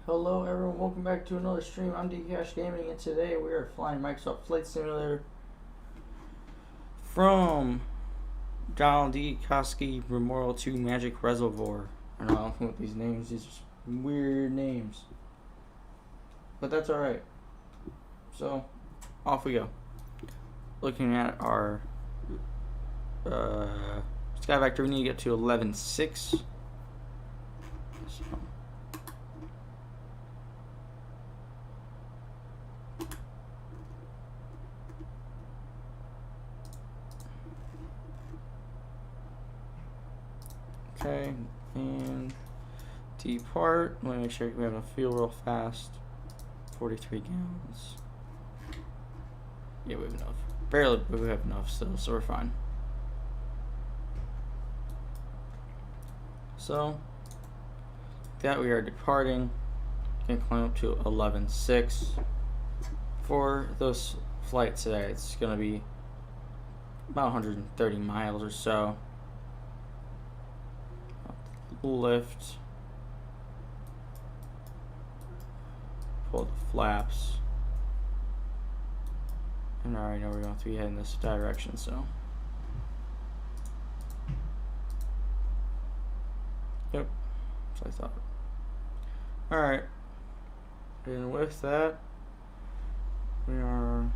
Hello everyone, welcome back to another stream. I'm DCash Gaming, and today we are flying Microsoft Flight Simulator from Donald D. Coski Memorial to Magic Reservoir. I don't know what these names, these are weird names. But that's alright. So, off we go. Looking at our sky vector, we need to get to 11.6. So, okay, and depart. Let me make sure we have enough fuel real fast. 43 gallons. Yeah, we have enough. Barely, but we have enough still, so we're fine. So, that we are departing. Can climb up to 11.6. For this flight today, it's going to be about 130 miles or so. Lift. Pull the flaps. And I already know we're going to be heading this direction, so. Yep. So I thought. Alright. And with that, we are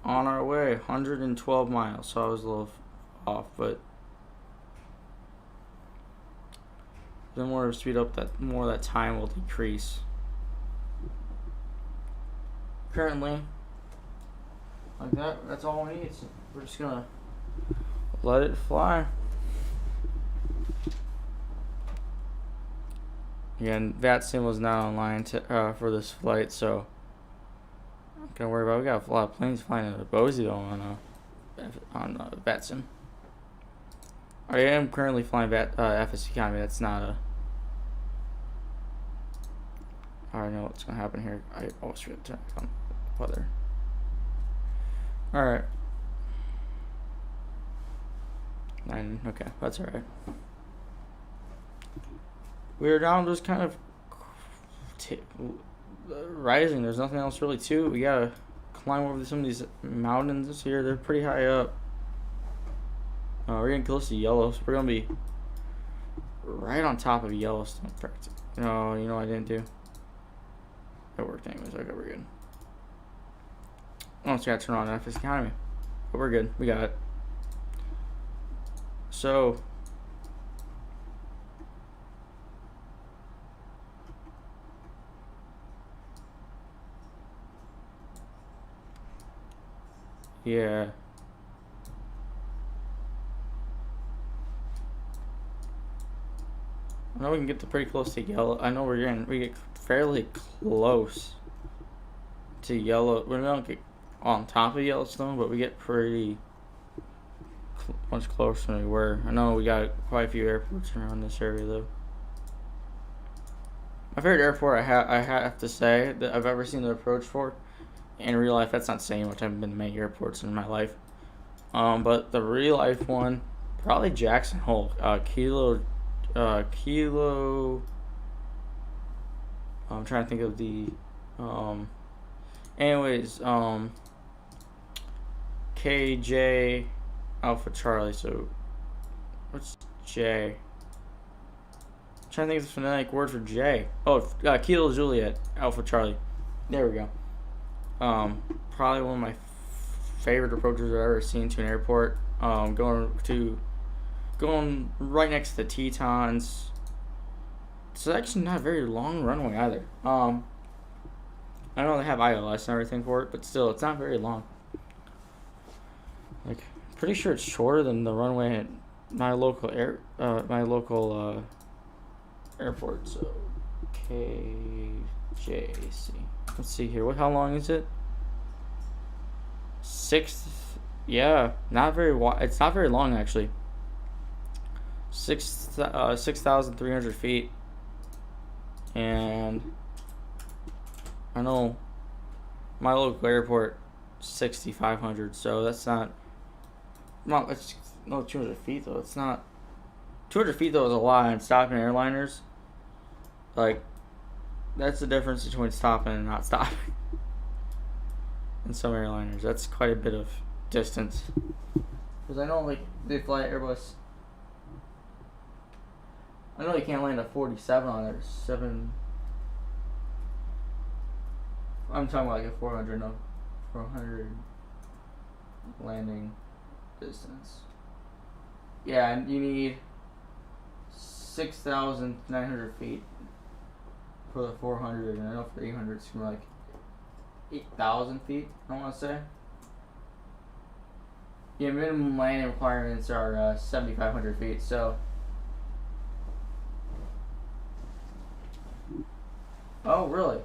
on our way. 112 miles, so I was a little off, but the more we speed up, that more that time will decrease. Currently, like that, that's all we need. So we're just gonna let it fly. Again, VATSIM was not online for this flight, so I'm not gonna worry about it. We got a lot of planes flying into Boise though on VATSIM. I am currently flying FS Economy. That's not a. I already know what's gonna happen here. I always forget to turn on weather. All right. 9. Okay, that's all right. We are down just kind of rising. There's nothing else really to it. We gotta climb over some of these mountains here. They're pretty high up. We're getting close to Yellowstone. So we're gonna be right on top of Yellowstone. No, you know what I didn't do? That worked anyways. Okay, we're good. Oh, so I gotta turn on FS Economy. But we're good. We got it. So yeah. I know we can get to pretty close to Yellow. I know we get fairly close to Yellow. We don't get on top of Yellowstone, but we get pretty much closer than we were. I know we got quite a few airports around this area though. My favorite airport I have to say that I've ever seen the approach for. In real life, that's not saying much. I haven't been to many airports in my life. But the real life one, probably Jackson Hole. Kilo. I'm trying to think of the. Anyways, KJ Alpha Charlie. So, what's J? I'm trying to think of the phonetic word for J. Oh, Kilo Juliet Alpha Charlie. There we go. Probably one of my favorite approaches I've ever seen to an airport. Going right next to the Tetons. It's actually not a very long runway either. I know they have ILS and everything for it, but still, it's not very long. Like, pretty sure it's shorter than the runway at my local airport. So, KJC. Let's see here. How long is it? 6. Yeah, not very wide. It's not very long actually. 6,300 feet. And I know my local airport 6,500. So that's not. It's no 200 feet though. It's not 200 feet though is a lot on stopping airliners. Like that's the difference between stopping and not stopping. In some airliners, that's quite a bit of distance. Because I know like they fly Airbus. I know you can't land a 47 on there. I'm talking about like a 400 landing distance. Yeah, and you need 6,900 feet for the 400, and I know for 800 it's gonna be like 8,000 feet. I want to say. Yeah, minimum landing requirements are 7,500 feet. So. Oh, really?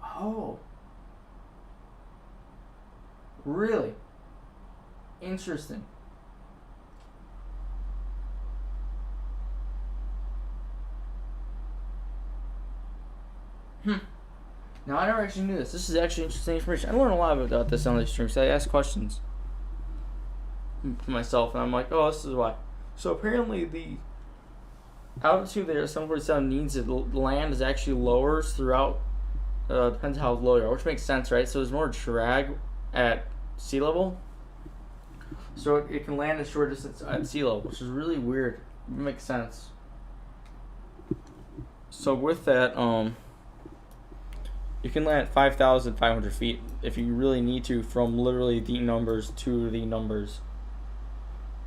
Oh. Really? Interesting. Now, I never actually knew this. This is actually interesting information. I learned a lot about this on these streams. I asked questions to myself, and I'm like, oh, this is why. So, apparently, the altitude that 747 needs to land is actually lower throughout. Depends how low you are, which makes sense, right? So there's more drag at sea level, so it can land a short distance at sea level, which is really weird. It makes sense. So with that, you can land at 5,500 feet if you really need to, from literally the numbers to the numbers.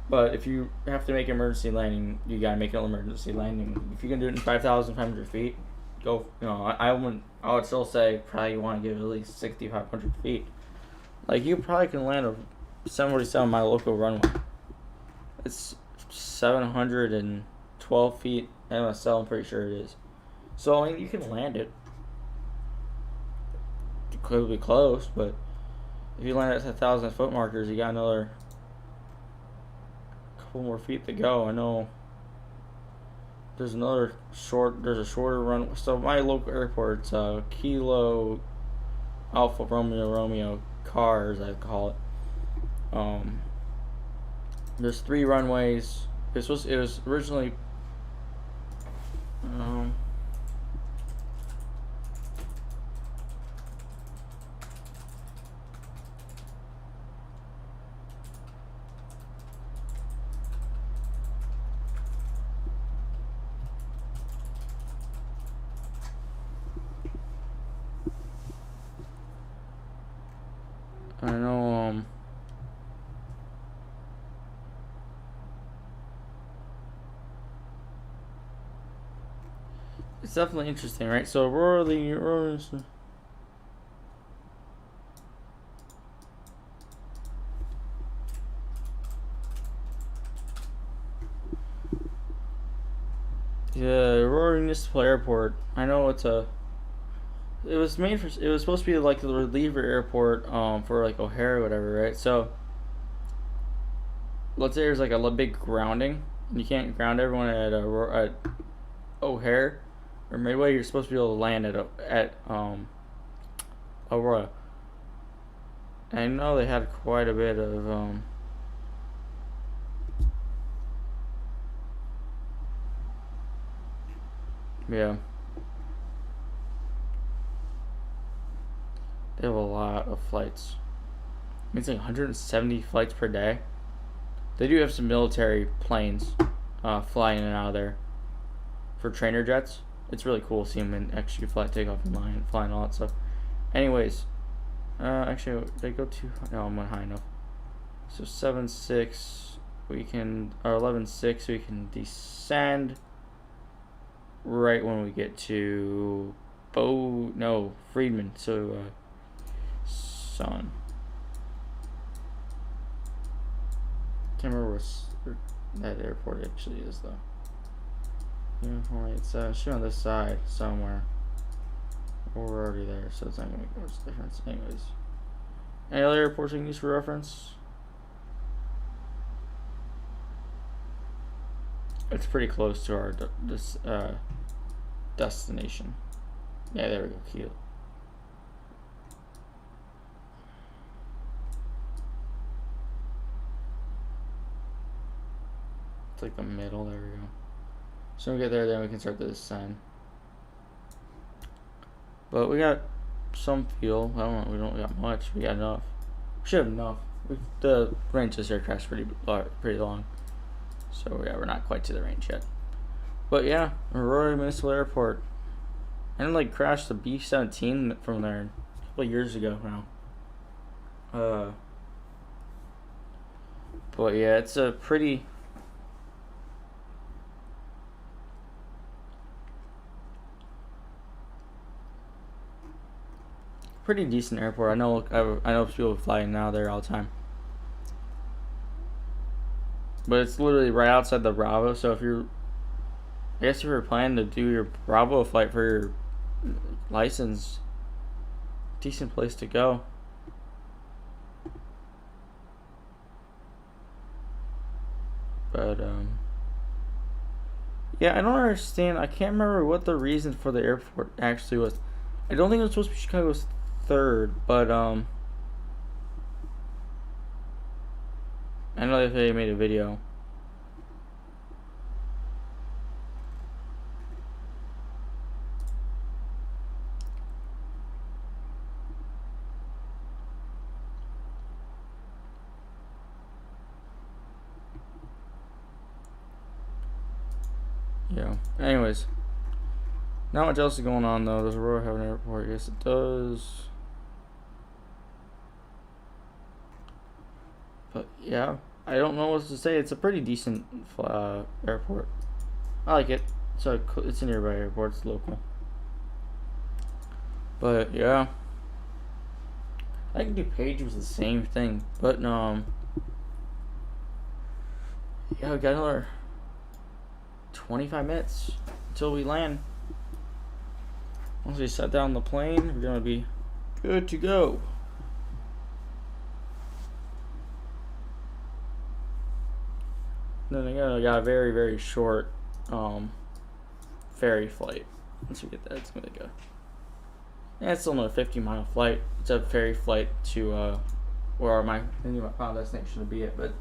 But if you have to make an emergency landing, you gotta make an emergency landing. If you can do it in 5,500 feet, go. You know, I would still say probably you want to give it at least 6,500 feet. Like you probably can land a 747 my local runway. It's 712 feet MSL. I'm pretty sure it is. So I mean, you can land it. It could be close, but if you land at 1,000 foot markers, you got another couple more feet to go. I know there's a shorter run. So my local airport's Kilo Alpha Romeo Cars, I call it. There's 3 runways. It was originally I know it's definitely interesting, right? So Aurora. Yeah, Aurora Municipal Airport. I know it was supposed to be like the reliever airport for like O'Hare or whatever, right? So let's say there's like a big grounding. You can't ground everyone at O'Hare or Midway. You're supposed to be able to land at Aurora. And I know they had quite a bit of yeah. They have a lot of flights. It's like 170 flights per day. They do have some military planes flying in and out of there for trainer jets. It's really cool to see them in actually fly, take off and fly and all that stuff. Anyways, actually they go too. No, I'm not high enough. So 7.6, we can, or 11.6, we can descend right when we get to Friedman. So Sun. Can't remember where that airport actually is though. It's should on this side somewhere. We're already there, so it's not gonna make much difference. Anyways, any other airports we can use for reference? It's pretty close to our destination. Yeah, there we go, Kiel. It's like the middle. There we go. So when we get there, then we can start the descent. But we got some fuel. I don't know. We don't got much. We got enough. We should have enough. The range of this aircraft's pretty long. So yeah, we're not quite to the range yet. But yeah, Aurora Municipal Airport. I didn't like crash the B-17 from there a couple of years ago now. But yeah, it's a pretty decent airport. I know people flying now there all the time. But it's literally right outside the Bravo, so if you're planning to do your Bravo flight for your license, decent place to go. But yeah, I don't understand. I can't remember what the reason for the airport actually was. I don't think it was supposed to be Chicago's third, but I know that they made a video. Yeah. Anyways, not much else is going on though. Does Aurora have an airport? Yes, it does. But yeah, I don't know what to say. It's a pretty decent airport. I like it. It's a nearby airport. It's local. But yeah, I can do Page was the same thing. But yeah, we got another 25 minutes until we land. Once we set down the plane, we're gonna be good to go. Then again, I got a very, very short ferry flight. Once we get that, it's gonna go. Yeah, it's still another 50-mile flight. It's a ferry flight to where my final destination to be at, but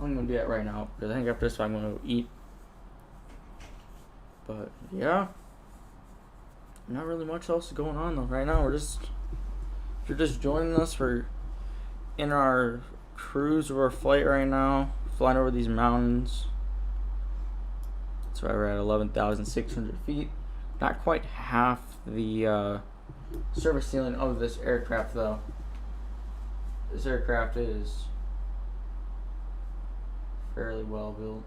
I'm gonna do that right now because I think after this I'm gonna eat. But yeah, not really much else going on though. Right now if you're just joining us, we're in our cruise of our flight right now, flying over these mountains. That's why we're at 11,600 feet. Not quite half the service ceiling of this aircraft though. This aircraft is fairly well built.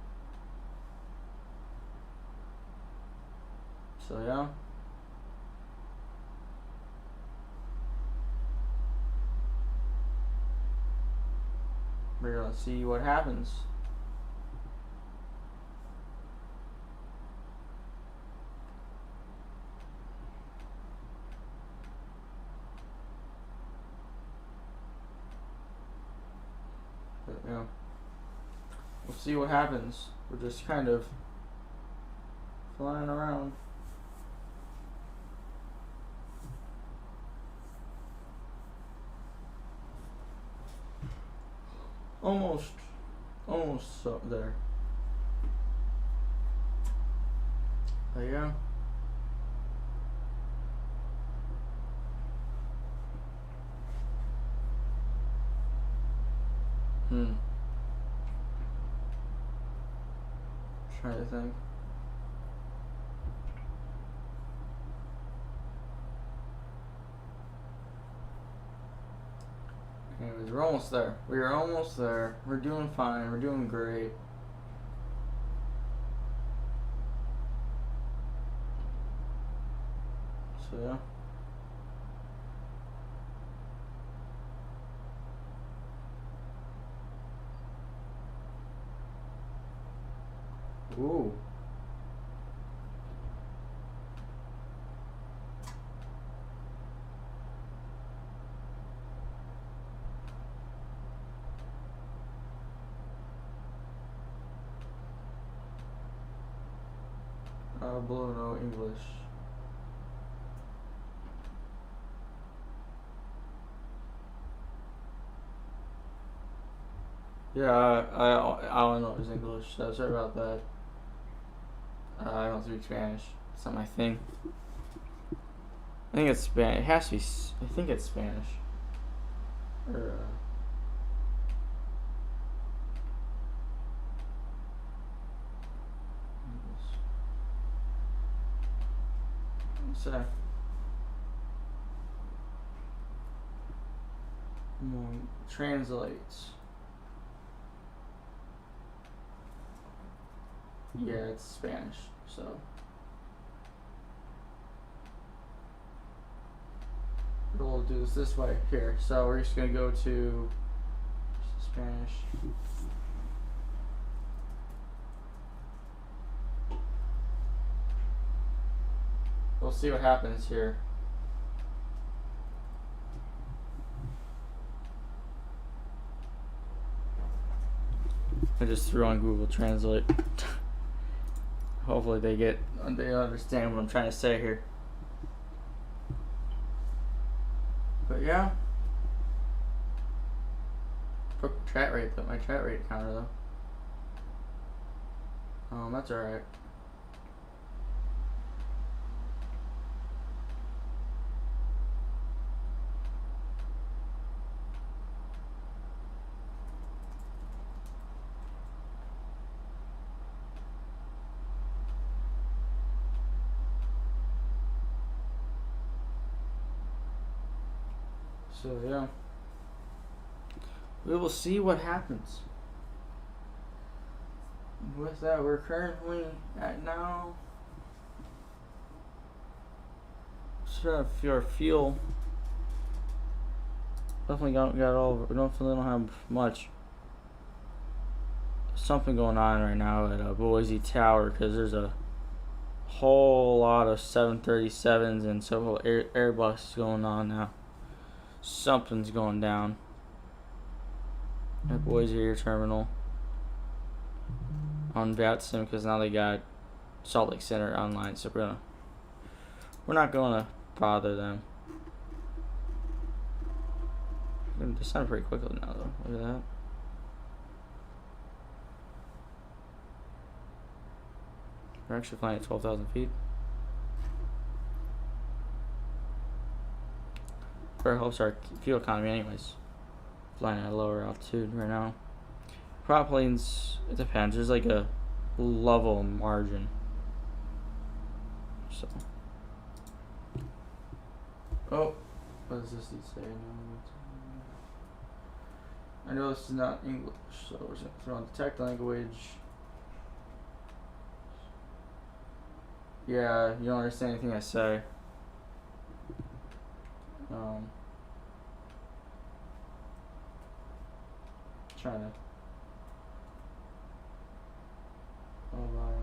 So yeah. We're gonna see what happens. But yeah, we'll see what happens. We're just kind of flying around. Almost up there. There you go. Trying to think. Anyways, we're almost there. We are almost there. We're doing fine. We're doing great. So yeah. Ooh. Below no English. Yeah, I don't know his English, so sorry about that. I don't speak Spanish. It's not my thing. I think it's Spanish. It has to be. I think it's Spanish. Or so. Translates. Yeah, it's Spanish. So. We'll do this way here. So we're just gonna go to Spanish. We'll see what happens here. I just threw on Google Translate. Hopefully they understand what I'm trying to say here. But yeah. Broke my chat rate counter though. That's alright. So yeah, we will see what happens. With that, we're currently at now. Sure, if your fuel definitely got all. We don't have much. Something going on right now at Boise Tower because there's a whole lot of 737s and several Airbus going on now. Something's going down at Boise Air Terminal on VATSIM because now they got Salt Lake Center online, so we're not gonna bother them. They sound pretty quickly now though. Look at that. We're actually flying at 12,000 feet. It helps our fuel economy anyways. Flying at a lower altitude right now. Prop planes, it depends. There's like a level margin. So. Oh, what does this say? I know this is not English, so we're just gonna throw on detect language. Yeah, you don't understand anything I say. Trying to. Oh my.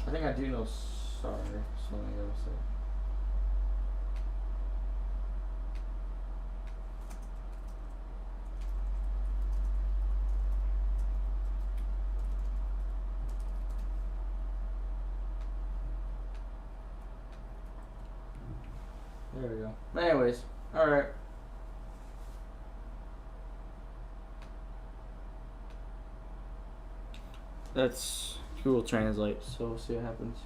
I think I do know. Sorry, something I gotta say. There we go. Anyways, alright. That's Google Translate, so we'll see what happens.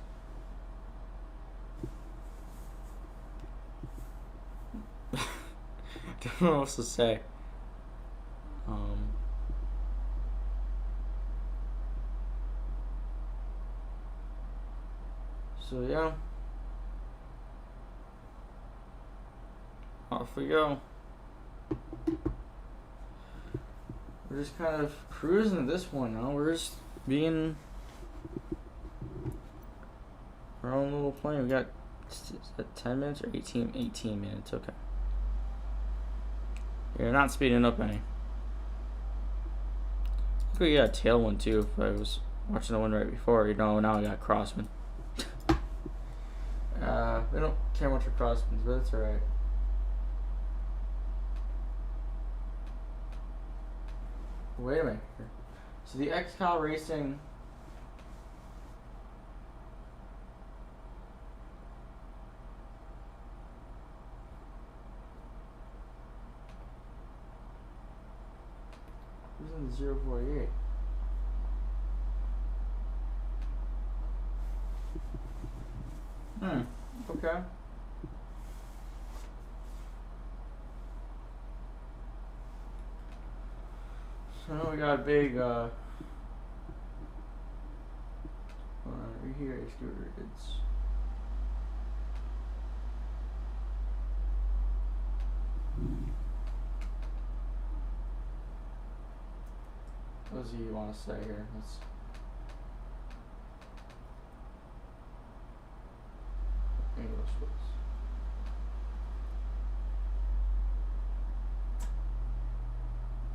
Don't know what else to say. So yeah. Off we go. We're just kind of cruising at this point now. We're just being our own little plane. We got 10 minutes or 18 minutes. Okay. You're not speeding up any. I think we got a tailwind too. If I was watching the one right before, now we got crosswind. We don't care much for crosswinds, but it's alright. Wait a minute. So the XCal Racing Who's in the 048? Okay. So now we got a big, right here, scooter. It's what does he want to say here? Let's English words.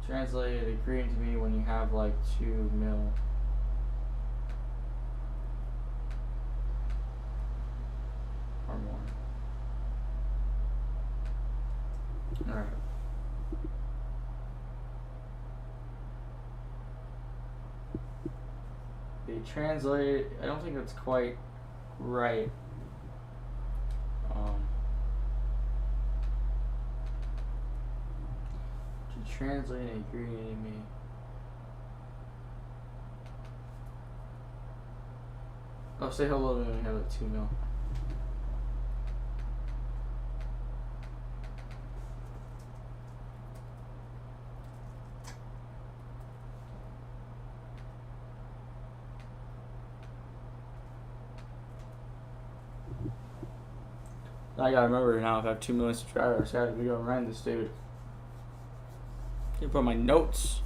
Translate agreeing to me when you have like 2 mil. Or more. Alright. They translate, I don't think that's quite right. To translate and agree to me. Oh, say hello when we have like 2 mil. I gotta remember now, if I have 2 million subscribers, I gotta be around this dude. You put my notes.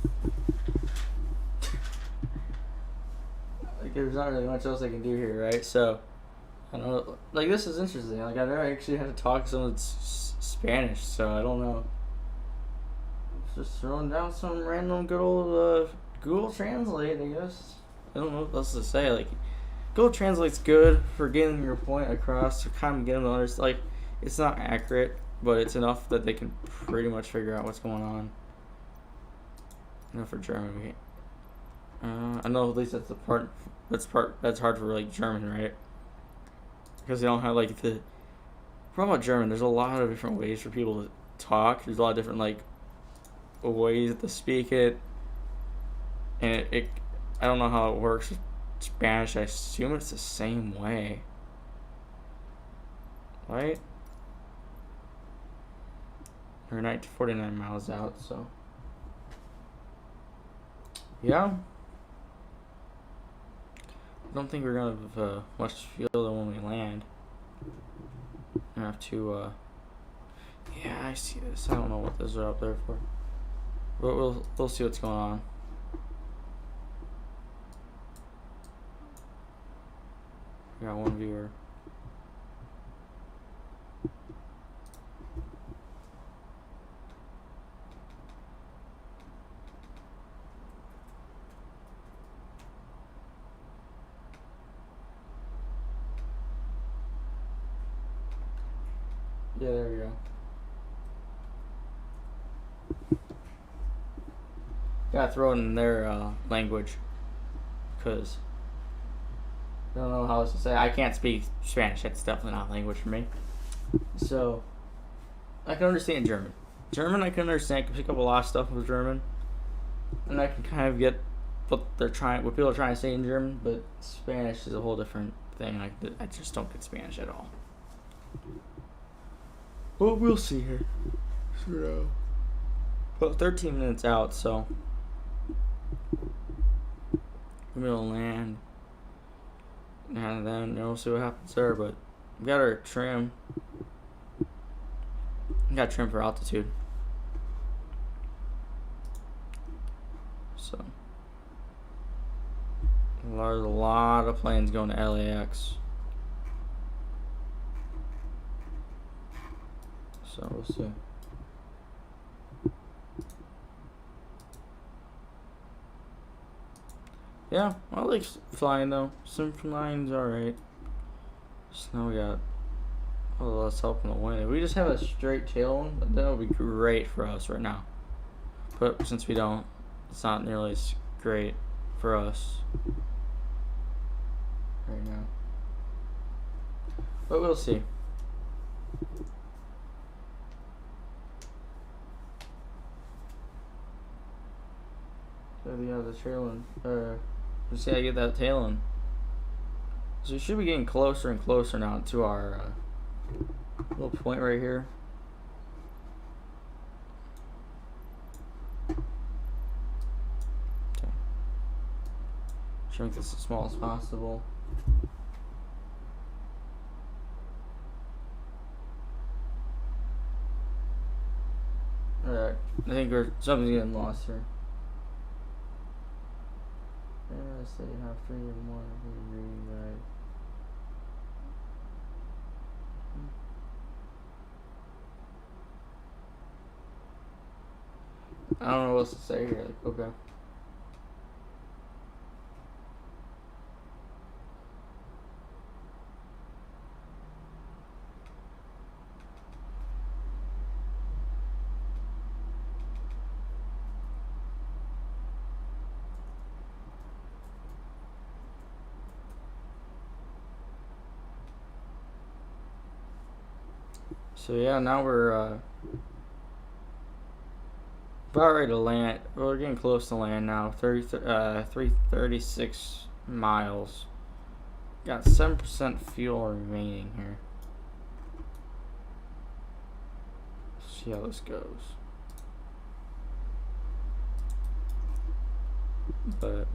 Like, there's not really much else I can do here, right? So, I don't know. Like, this is interesting. Like, I've never actually had to talk to someone that's Spanish, so I don't know. Just throwing down some random good old Google Translate, I guess. I don't know what else to say. Like, Google Translate's good for getting your point across, to kind of get them to understand. Like, it's not accurate, but it's enough that they can pretty much figure out what's going on. I know for German, I know at least that's the part that's hard for like German, right? Because they don't have like the problem about German. There's a lot of different ways for people to talk. There's a lot of different like ways to speak it, and it I don't know how it works with Spanish. I assume it's the same way, right? We're 49 miles out, so yeah. I don't think we're gonna have much fuel when we land. I have to. Yeah, I see this. I don't know what those are up there for, but we'll see what's going on. We got one viewer. Yeah, there we go. Gotta throw it in their language, because I don't know how else to say. I can't speak Spanish. That's definitely not a language for me. So I can understand German. German I can understand. I can pick up a lot of stuff with German, and I can kind of get what people are trying to say in German. But Spanish is a whole different thing. I just don't get Spanish at all. Well, we'll see here. So, well, 13 minutes out, so we're gonna land, and then we'll see what happens there. But we got our trim. We got trim for altitude. So there's a lot of planes going to LAX. So we'll see. Yeah, I like flying though. Sim flying's alright. So now we got a little less help in the wind. If we just have a straight tailwind, that would be great for us right now. But since we don't, it's not nearly as great for us right now. But we'll see. out the tail end. Let's see how I get that tail end. So we should be getting closer and closer now to our little point right here. Okay. Try to make this as small as possible. Alright, I think something's getting lost here. Let's say you have 3 or more reading right. I don't know what else to say here. Like, okay. So yeah, now we're about ready to land. We're getting close to land now. 336 miles. Got 7% fuel remaining here. Let's see how this goes. But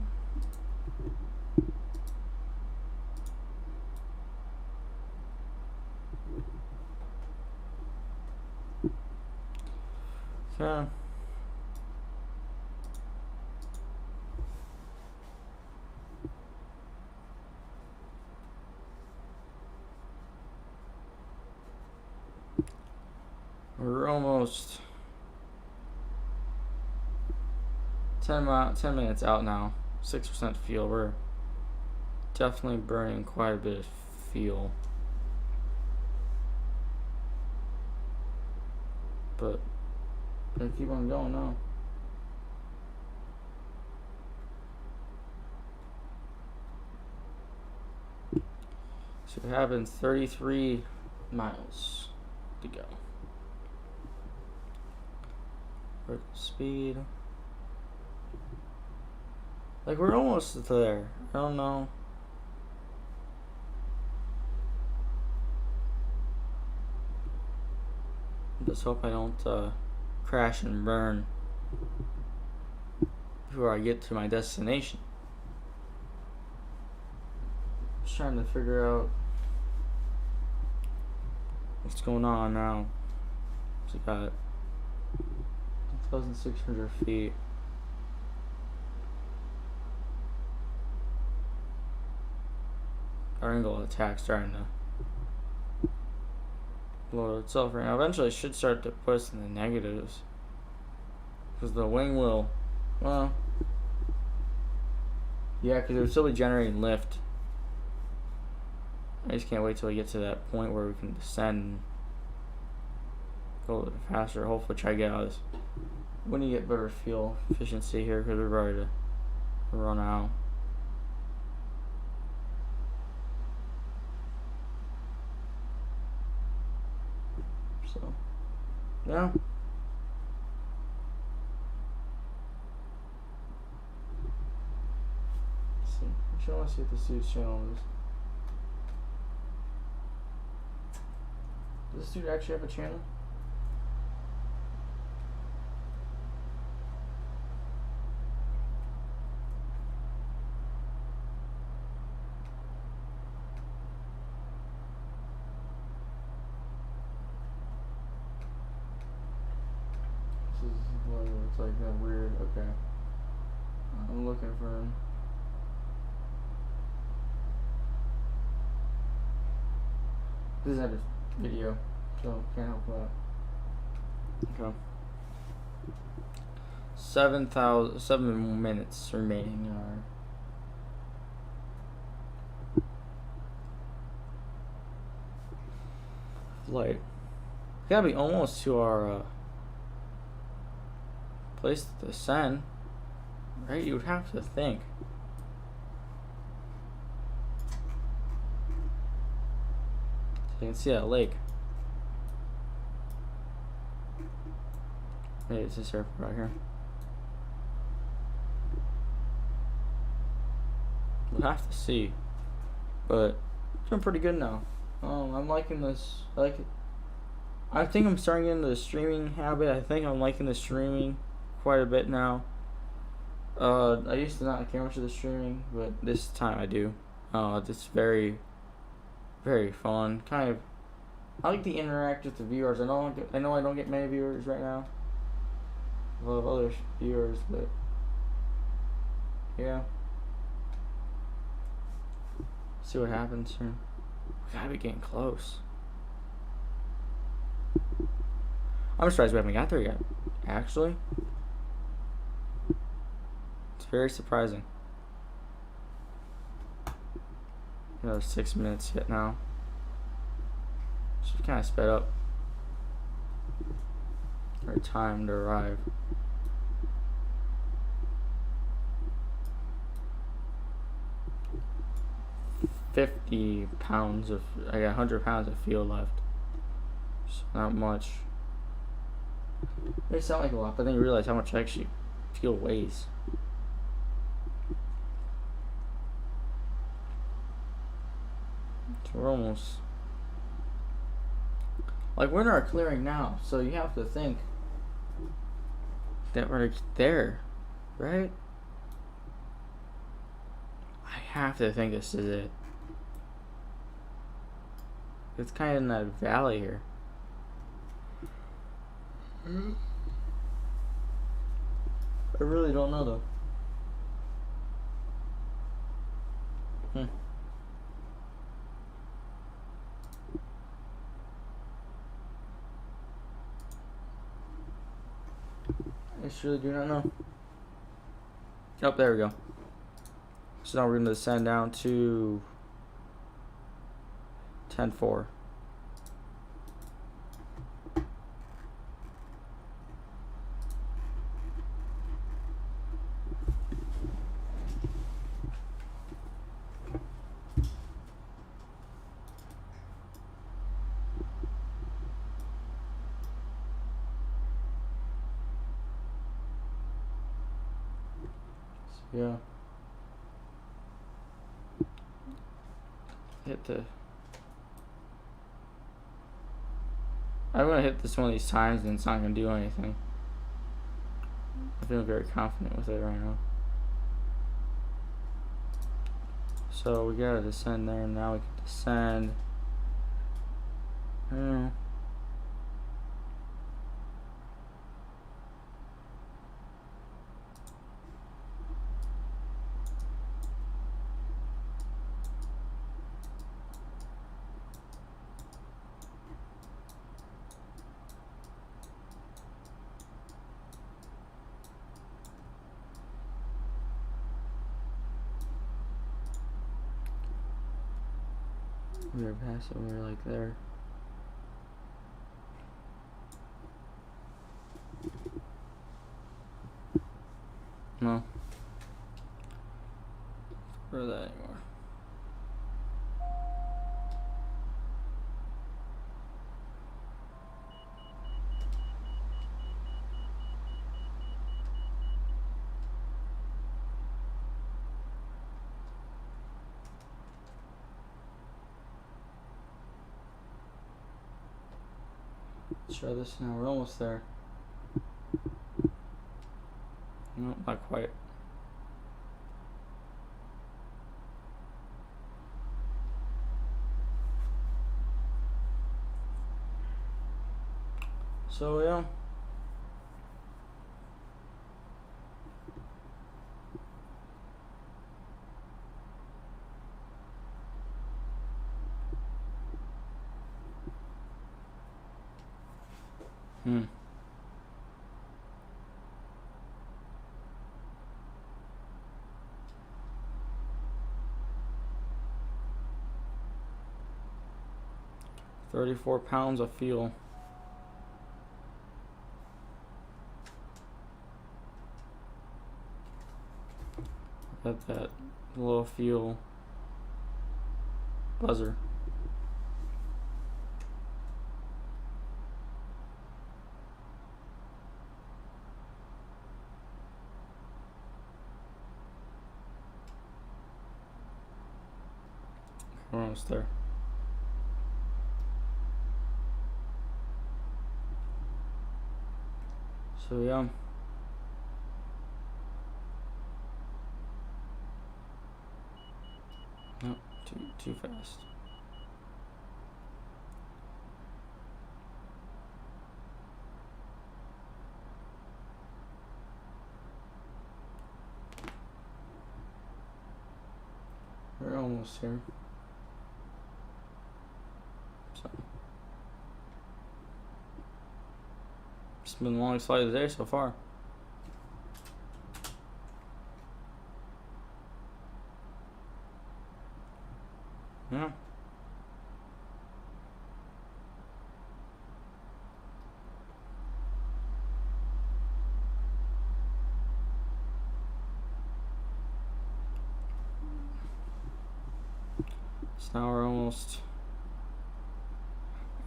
yeah. We're almost 10 minutes out now. 6% fuel. We're definitely burning quite a bit of fuel. But gonna keep on going now. So it happens 33 miles to go. Vertical speed. Like we're almost there. I don't know. Just hope I don't crash and burn before I get to my destination. Just trying to figure out what's going on now. So I got 1,600 feet. Our angle of attack starting to blow itself right now. Eventually it should start to put us in the negatives. Because the wing will, well, yeah, because it would still be generating lift. I just can't wait till we get to that point where we can descend and go a little faster. Hopefully try to get out of this. When you get better fuel efficiency here, because we're ready to run out. So, yeah. Let's see. Actually, I want to see what this dude's channel is. Does this dude actually have a channel? This is what it's like that weird. Okay. I'm looking for him. This is not his video, so can't help that. Okay. 7 minutes remaining in our flight. We gotta be almost to our place to descend, right? You would have to think. You can see that lake. Maybe it's this airport right here. We'll have to see. But it's been pretty good now. I'm liking this. I like it. I think I'm starting into the streaming habit. I think I'm liking the streaming quite a bit now. I used to not care much of the streaming, but this time I do. It's very, very fun. Kind of, I like to interact with the viewers. I know I don't get many viewers right now. I love other viewers, but yeah. See what happens here. We gotta be getting close. I'm surprised we haven't got there yet. Actually, it's very surprising. Another 6 minutes yet now. Should kind of sped up our time to arrive. £50 of, I got 100 pounds of fuel left. So not much. They sound like a lot, but then you realize how much actually fuel weighs. So we're almost, like, we're in our clearing now, so you have to think that we're there, right? I have to think this is it. It's kind of in that valley here. I really don't know though. I surely do not know. Oh, there we go. So now we're going to descend down to 10-4. Yeah. Hit the. I'm gonna hit this one of these times and it's not gonna do anything. I feel very confident with it right now. So we gotta descend there, and now we can descend. I don't know. We were past it, we were like there. No. Where that anymore? Let's try this now. We're almost there. No, not quite. So yeah. Hmm. £34 of fuel. Got that little fuel buzzer. We're almost there. So yeah. No, too fast. We're almost here. So it's been the longest flight of the day so far. Yeah. So now we're almost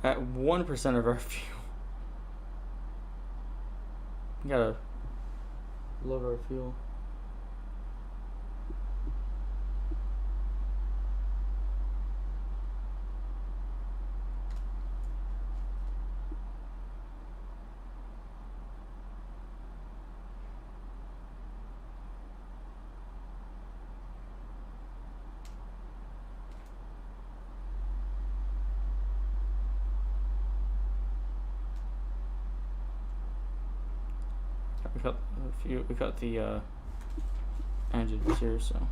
at 1% of our fuel. We gotta load our fuel. We cut the engines here, so.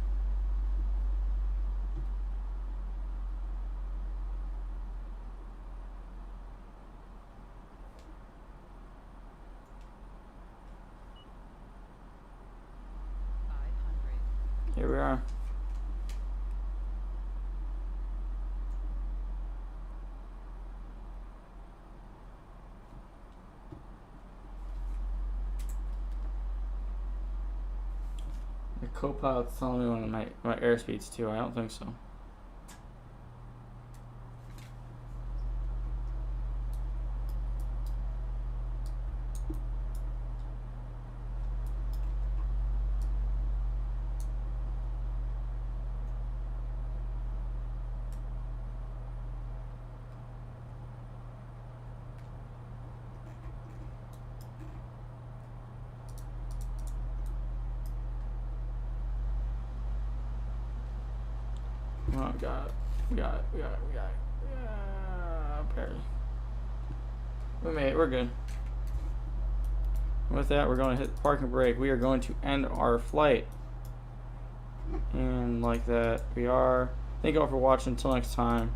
Here we are. The co-pilot's telling me one of my airspeeds too. I don't think so. Oh, we got it. Yeah, barely. We made it. We're good. With that, we're going to hit the parking brake. We are going to end our flight. And like that, we are. Thank you all for watching. Until next time.